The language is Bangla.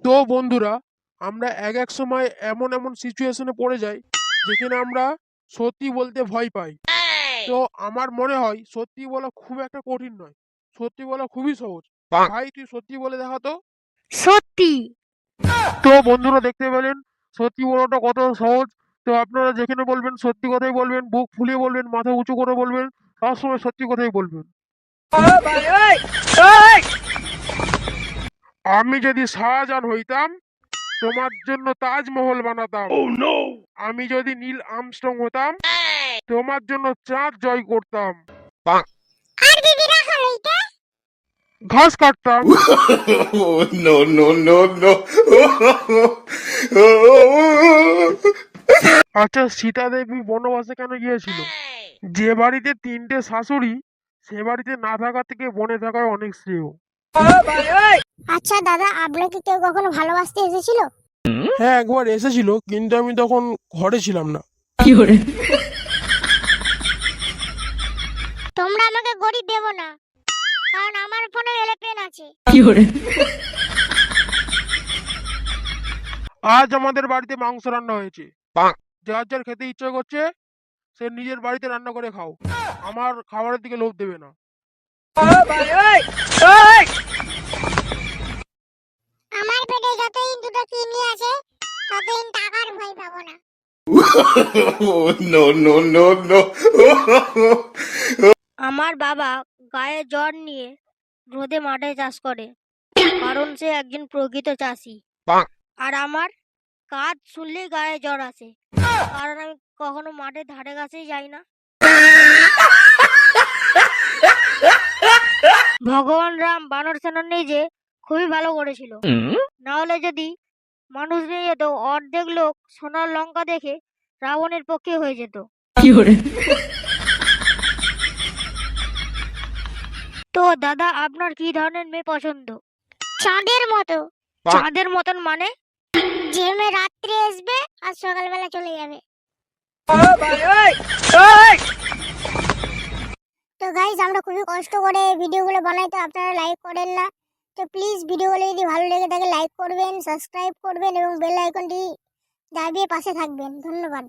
তো বন্ধুরা, আমরা এক এক সময় এমন এমন সিচুয়েশনে পড়ে যাই যেখানে আমরা সত্যি বলতে ভয় পাই। তো আমার মনে হয় সত্যি বলা খুব একটা কঠিন নয়, সত্যি বলা খুবই সহজ। ভাই তুই সত্যি বলে দেখা তো। সত্যি। তো বন্ধুরা দেখতে পেলেন সত্যি বলাটা কত সহজ। তো আপনারা যেখানে বলবেন সত্যি কথাই বলবেন, বুক ফুলিয়ে বলবেন, মাথা উঁচু করে বলবেন, সবসময় সত্যি কথাই বলবেন। আমি যদি শাহজাহান হইতাম তোমার জন্য তাজমহল বানাতাম। আমি যদি নীল আর্মস্ট্রং হতাম তোমার জন্য চাঁদ জয় করতাম। আর দিদি রাখো এইটা। ঘাস কাটতাম। Oh, no, no, no, no. আচ্ছা, সীতা দেবী বনবাসে কেন গিয়েছিল? যে বাড়িতে তিনটে শাশুড়ি সে বাড়িতে না থাকা থেকে বনে থাকায় অনেক শ্রেয়। আচ্ছা দাদা, আপনাকে কেউ কখনো ভালোবাসতে এসেছিল? হ্যাঁ, একবার এসেছিল, কিন্তু আমি তখন ঘরে ছিলাম না। তোমরা আমাকে গরিব ভেবো না, কারণ আমার ফোনে এরোপ্লেন আছে। আজ আমাদের বাড়িতে মাংস রান্না হয়েছে। যার যার খেতে ইচ্ছে করছে সে নিজের বাড়িতে রান্না করে খাও, আমার খাবারের দিকে লোভ দেবে না। আমার পেটে যতদিন দুটো কিডনি আছে ততদিন টাকার ভয় পাবো না। Oh, no, no, no, no. আমার বাবা গায়ে জ্বর নিয়ে রোদে মাঠে চাষ করে, কারণ সে একজন প্রকৃত চাষি। আর আমার কাজ শুনলেই গায়ে জ্বর আসে, কারণ আমি কখনো মাঠের ধারে কাছেই যাই না। ভগবান রাম বানর সেনা নিয়ে যে খুবই ভালো করেছিল, না হলে যদি মানুষ নিয়ে যেত অর্ধেক লোক সোনার লঙ্কা দেখে রাবণের পক্ষে হয়ে যেত। তো দাদা, আপনার কি ধরনের মেয়ে পছন্দ? চাঁদের মতো। চাঁদের মতন মানে? যে মেয়ে রাত্রে আসবে আর সকালবেলা চলে যাবে। তো গাইস, আমরা খুবই কষ্ট করে ভিডিওগুলো বানাই, তো আপনারা লাইক করেন না। তো প্লিজ ভিডিওগুলো যদি ভালো লেগে থাকে লাইক করবেন, সাবস্ক্রাইব করবেন এবং বেল আইকনটি দাবিয়ে পাশে থাকবেন। ধন্যবাদ।